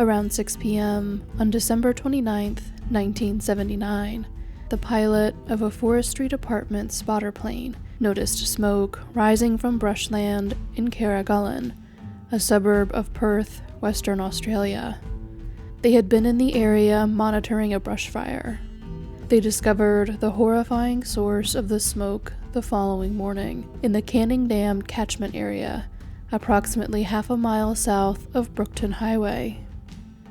Around 6 p.m. on December 29, 1979, the pilot of a forestry department spotter plane noticed smoke rising from brushland in Carrigullen, a suburb of Perth, Western Australia. They had been in the area monitoring a brush fire. They discovered the horrifying source of the smoke the following morning in the Canning Dam catchment area, approximately half a mile south of Brookton Highway.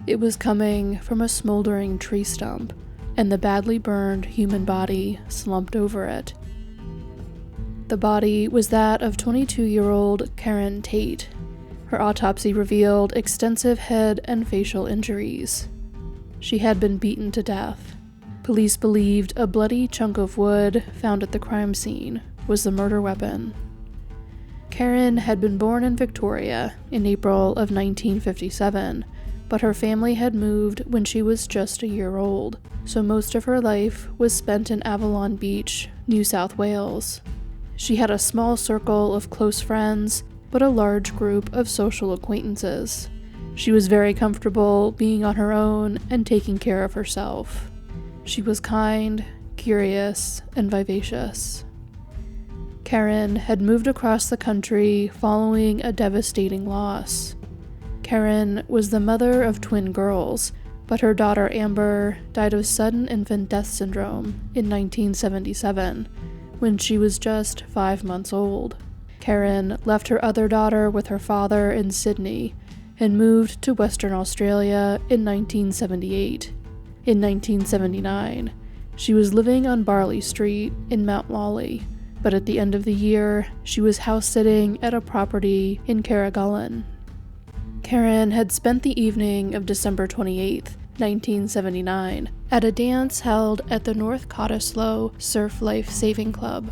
It was coming from a smoldering tree stump, and the badly burned human body slumped over it. The body was that of 22-year-old Karen Tate. Her autopsy revealed extensive head and facial injuries. She had been beaten to death. Police believed a bloody chunk of wood found at the crime scene was the murder weapon. Karen had been born in Victoria in April of 1957, but her family had moved when she was just a year old, so most of her life was spent in Avalon Beach, New South Wales. She had a small circle of close friends, but a large group of social acquaintances. She was very comfortable being on her own and taking care of herself. She was kind, curious, and vivacious. Karen had moved across the country following a devastating loss. Karen was the mother of twin girls, but her daughter Amber died of sudden infant death syndrome in 1977, when she was just 5 months old. Karen left her other daughter with her father in Sydney and moved to Western Australia in 1978. In 1979, she was living on Barley Street in Mount Lawley, but at the end of the year, she was house-sitting at a property in Carrigullen. Karen had spent the evening of December 28, 1979, at a dance held at the North Cottesloe Surf Life Saving Club.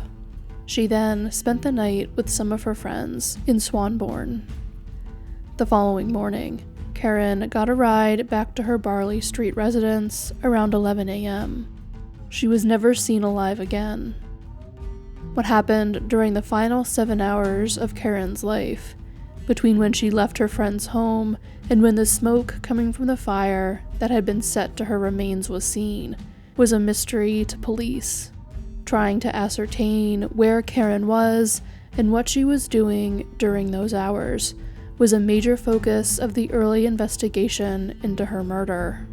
She then spent the night with some of her friends in Swanbourne. The following morning, Karen got a ride back to her Barley Street residence around 11 a.m. She was never seen alive again. What happened during the final 7 hours of Karen's life, between when she left her friend's home and when the smoke coming from the fire that had been set to her remains was seen, was a mystery to police. Trying to ascertain where Karen was and what she was doing during those hours was a major focus of the early investigation into her murder.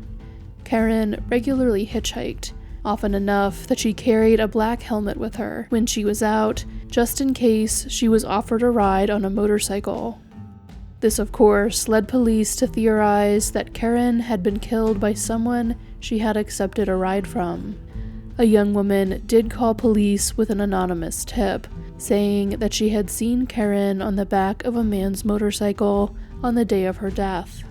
Karen regularly hitchhiked, often enough that she carried a black helmet with her when she was out, just in case she was offered a ride on a motorcycle. This, of course, led police to theorize that Karen had been killed by someone she had accepted a ride from. A young woman did call police with an anonymous tip, saying that she had seen Karen on the back of a man's motorcycle on the day of her death.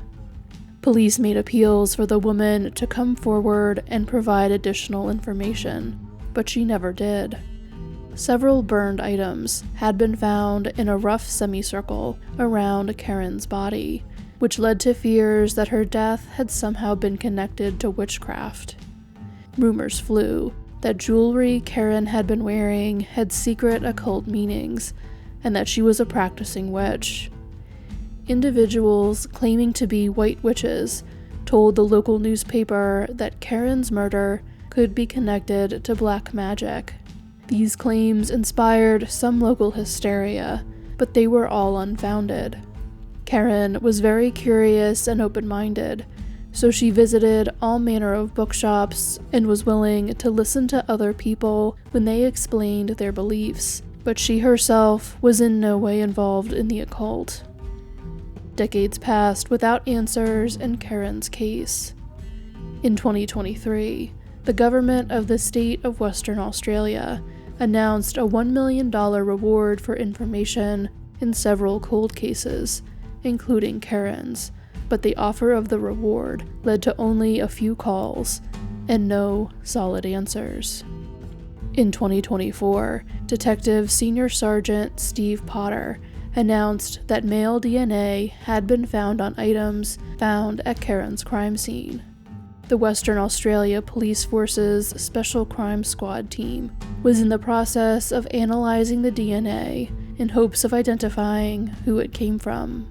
Police made appeals for the woman to come forward and provide additional information, but she never did. Several burned items had been found in a rough semicircle around Karen's body, which led to fears that her death had somehow been connected to witchcraft. Rumors flew that jewelry Karen had been wearing had secret occult meanings, and that she was a practicing witch. Individuals claiming to be white witches told the local newspaper that Karen's murder could be connected to black magic. These claims inspired some local hysteria, but they were all unfounded. Karen was very curious and open-minded, so she visited all manner of bookshops and was willing to listen to other people when they explained their beliefs, but she herself was in no way involved in the occult. Decades passed without answers in Karen's case. In 2023, the government of the state of Western Australia announced a $1 million reward for information in several cold cases, including Karen's, but the offer of the reward led to only a few calls and no solid answers. In 2024, Detective Senior Sergeant Steve Potter announced that male DNA had been found on items found at Karen's crime scene. The Western Australia Police Force's Special Crime Squad team was in the process of analyzing the DNA in hopes of identifying who it came from.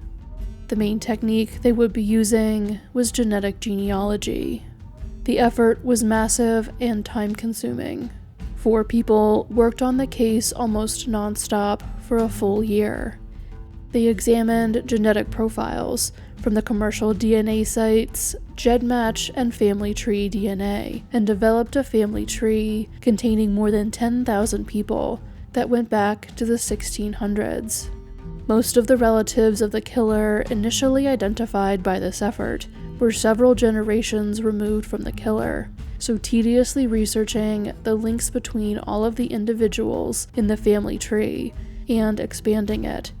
The main technique they would be using was genetic genealogy. The effort was massive and time-consuming. 4 people worked on the case almost non-stop for a full year. They examined genetic profiles from the commercial DNA sites, GEDmatch and Family Tree DNA, and developed a family tree containing more than 10,000 people that went back to the 1600s. Most of the relatives of the killer initially identified by this effort were several generations removed from the killer, so tediously researching the links between all of the individuals in the family tree and expanding it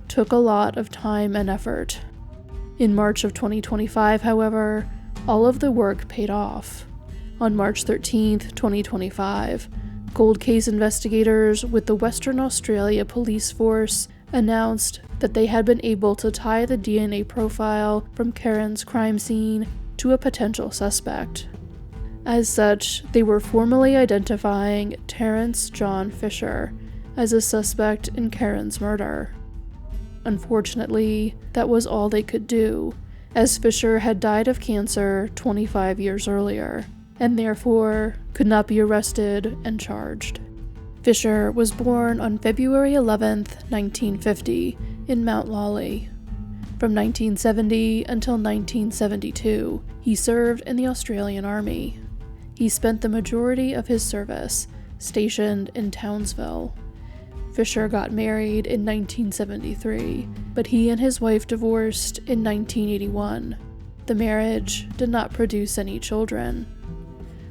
took a lot of time and effort. In March of 2025, however, all of the work paid off. On March 13th, 2025, cold case investigators with the Western Australia Police Force announced that they had been able to tie the DNA profile from Karen's crime scene to a potential suspect. As such, they were formally identifying Terrence John Fiser as a suspect in Karen's murder. Unfortunately, that was all they could do, as Fiser had died of cancer 25 years earlier, and therefore could not be arrested and charged. Fiser was born on February 11, 1950, in Mount Lawley. From 1970 until 1972, he served in the Australian Army. He spent the majority of his service stationed in Townsville. Fiser got married in 1973, but he and his wife divorced in 1981. The marriage did not produce any children.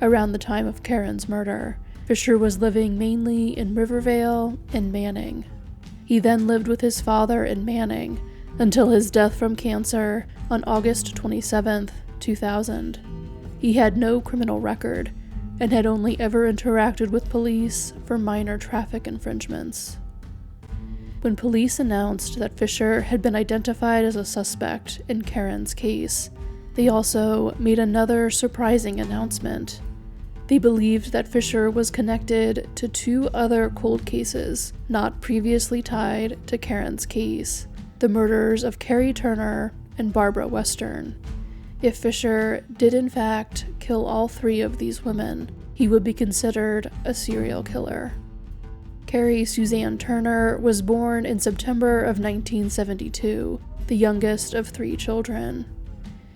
Around the time of Karen's murder, Fiser was living mainly in Rivervale and Manning. He then lived with his father in Manning until his death from cancer on August 27, 2000. He had no criminal record and had only ever interacted with police for minor traffic infringements. When police announced that Fiser had been identified as a suspect in Karen's case, they also made another surprising announcement. They believed that Fiser was connected to 2 other cold cases not previously tied to Karen's case, the murders of Carrie Turner and Barbara Western. If Fiser did in fact kill all 3 of these women, he would be considered a serial killer. Carrie Suzanne Turner was born in September of 1972, the youngest of 3 children.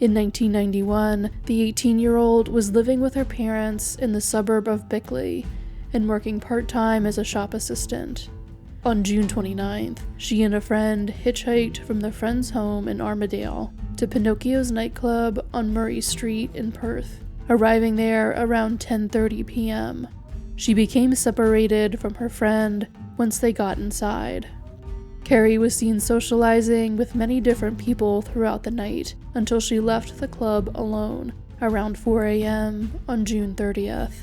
In 1991, the 18-year-old was living with her parents in the suburb of Bickley and working part-time as a shop assistant. On June 29th, she and a friend hitchhiked from the friend's home in Armadale to Pinocchio's nightclub on Murray Street in Perth, arriving there around 10:30 p.m. She became separated from her friend once they got inside. Carrie was seen socializing with many different people throughout the night until she left the club alone around 4 a.m. on June 30th.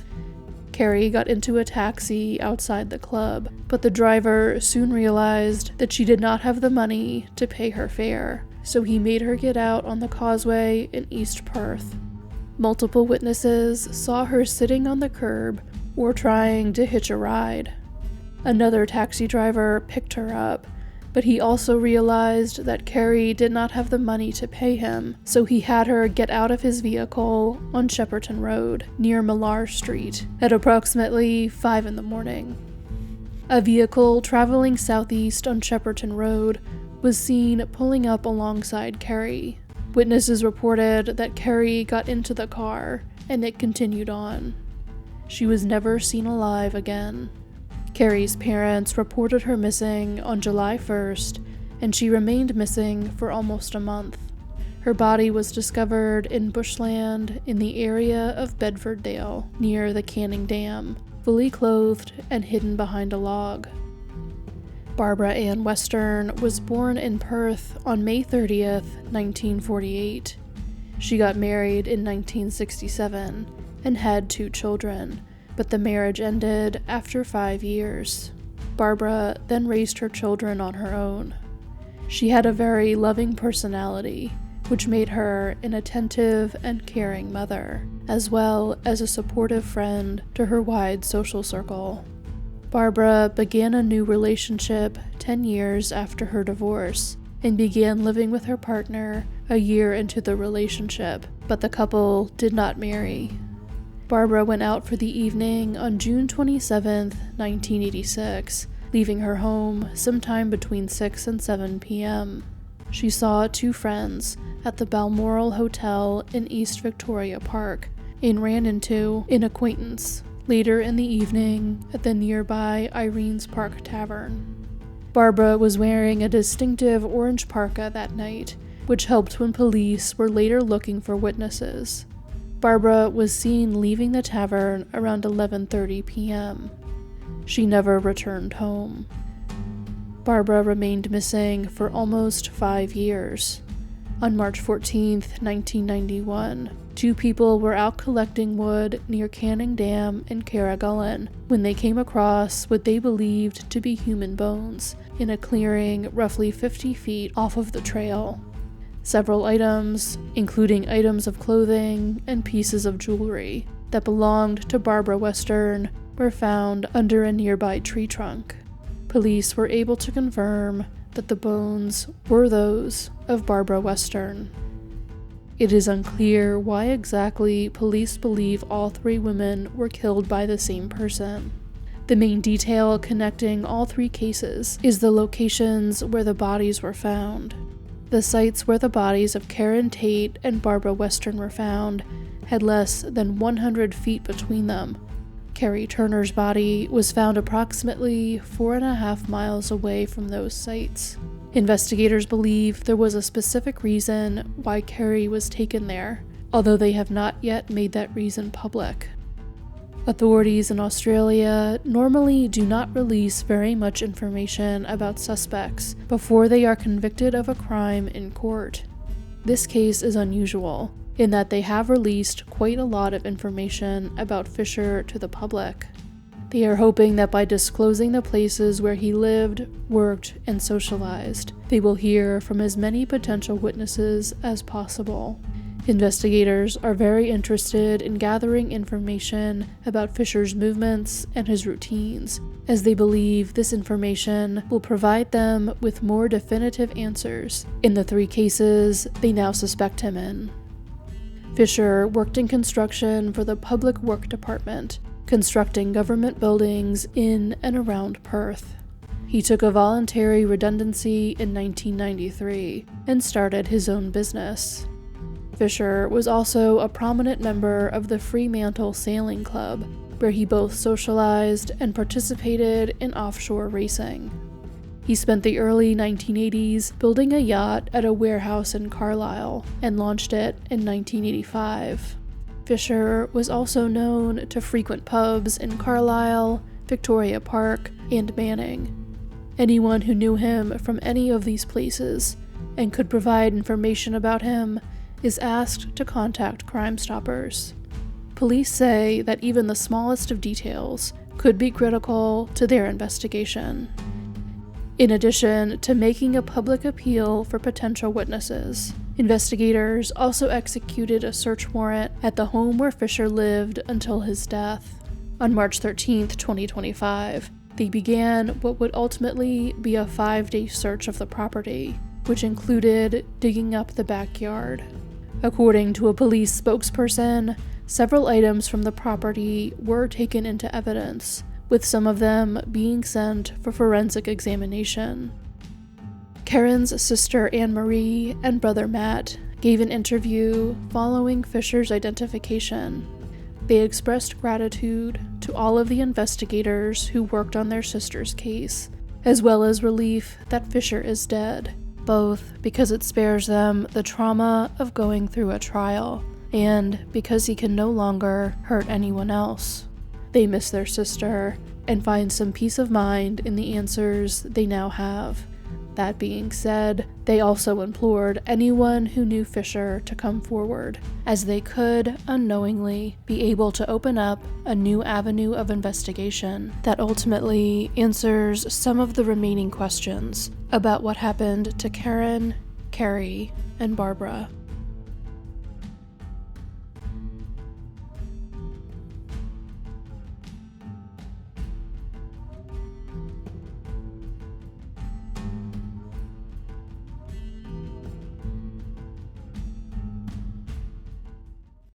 Carrie got into a taxi outside the club, but the driver soon realized that she did not have the money to pay her fare, so he made her get out on the causeway in East Perth. Multiple witnesses saw her sitting on the curb or trying to hitch a ride. Another taxi driver picked her up, but he also realized that Carrie did not have the money to pay him, so he had her get out of his vehicle on Shepperton Road, near Millar Street, at approximately 5 a.m. A vehicle traveling southeast on Shepperton Road was seen pulling up alongside Carrie. Witnesses reported that Carrie got into the car, and it continued on. She was never seen alive again. Carrie's parents reported her missing on July 1st, and she remained missing for almost a month. Her body was discovered in bushland in the area of Bedfordale, near the Canning Dam, fully clothed and hidden behind a log. Barbara Ann Western was born in Perth on May 30th, 1948. She got married in 1967 and had 2 children, but the marriage ended after 5 years. Barbara then raised her children on her own. She had a very loving personality, which made her an attentive and caring mother, as well as a supportive friend to her wide social circle. Barbara began a new relationship 10 years after her divorce, and began living with her partner a year into the relationship, but the couple did not marry. Barbara went out for the evening on June 27, 1986, leaving her home sometime between 6 and 7 p.m. She saw two friends at the Balmoral Hotel in East Victoria Park and ran into an acquaintance later in the evening at the nearby Irene's Park Tavern. Barbara was wearing a distinctive orange parka that night, which helped when police were later looking for witnesses. Barbara was seen leaving the tavern around 11:30 p.m. She never returned home. Barbara remained missing for almost 5 years. On March 14, 1991, two people were out collecting wood near Canning Dam in Carragullen when they came across what they believed to be human bones in a clearing roughly 50 feet off of the trail. Several items, including items of clothing and pieces of jewelry that belonged to Barbara Western, were found under a nearby tree trunk. Police were able to confirm that the bones were those of Barbara Western. It is unclear why exactly police believe all three women were killed by the same person. The main detail connecting all three cases is the locations where the bodies were found. The sites where the bodies of Karen Tate and Barbara Western were found had less than 100 feet between them. Carrie Turner's body was found approximately 4.5 miles away from those sites. Investigators believe there was a specific reason why Carrie was taken there, although they have not yet made that reason public. Authorities in Australia normally do not release very much information about suspects before they are convicted of a crime in court. This case is unusual, in that they have released quite a lot of information about Fisher to the public. They are hoping that by disclosing the places where he lived, worked, and socialized, they will hear from as many potential witnesses as possible. Investigators are very interested in gathering information about Fisher's movements and his routines, as they believe this information will provide them with more definitive answers in the three cases they now suspect him in. Fisher worked in construction for the Public Work Department, constructing government buildings in and around Perth. He took a voluntary redundancy in 1993 and started his own business. Fisher was also a prominent member of the Fremantle Sailing Club, where he both socialized and participated in offshore racing. He spent the early 1980s building a yacht at a warehouse in Carlisle and launched it in 1985. Fisher was also known to frequent pubs in Carlisle, Victoria Park, and Manning. Anyone who knew him from any of these places and could provide information about him is asked to contact Crime Stoppers. Police say that even the smallest of details could be critical to their investigation. In addition to making a public appeal for potential witnesses, investigators also executed a search warrant at the home where Fisher lived until his death. On March 13, 2025, they began what would ultimately be a 5-day search of the property, which included digging up the backyard. According to a police spokesperson, several items from the property were taken into evidence, with some of them being sent for forensic examination. Karen's sister Anne-Marie and brother Matt gave an interview following Fisher's identification. They expressed gratitude to all of the investigators who worked on their sister's case, as well as relief that Fisher is dead, both because it spares them the trauma of going through a trial, and because he can no longer hurt anyone else. They miss their sister and find some peace of mind in the answers they now have. That being said, they also implored anyone who knew Fisher to come forward, as they could, unknowingly, be able to open up a new avenue of investigation that ultimately answers some of the remaining questions about what happened to Karen, Carrie, and Barbara.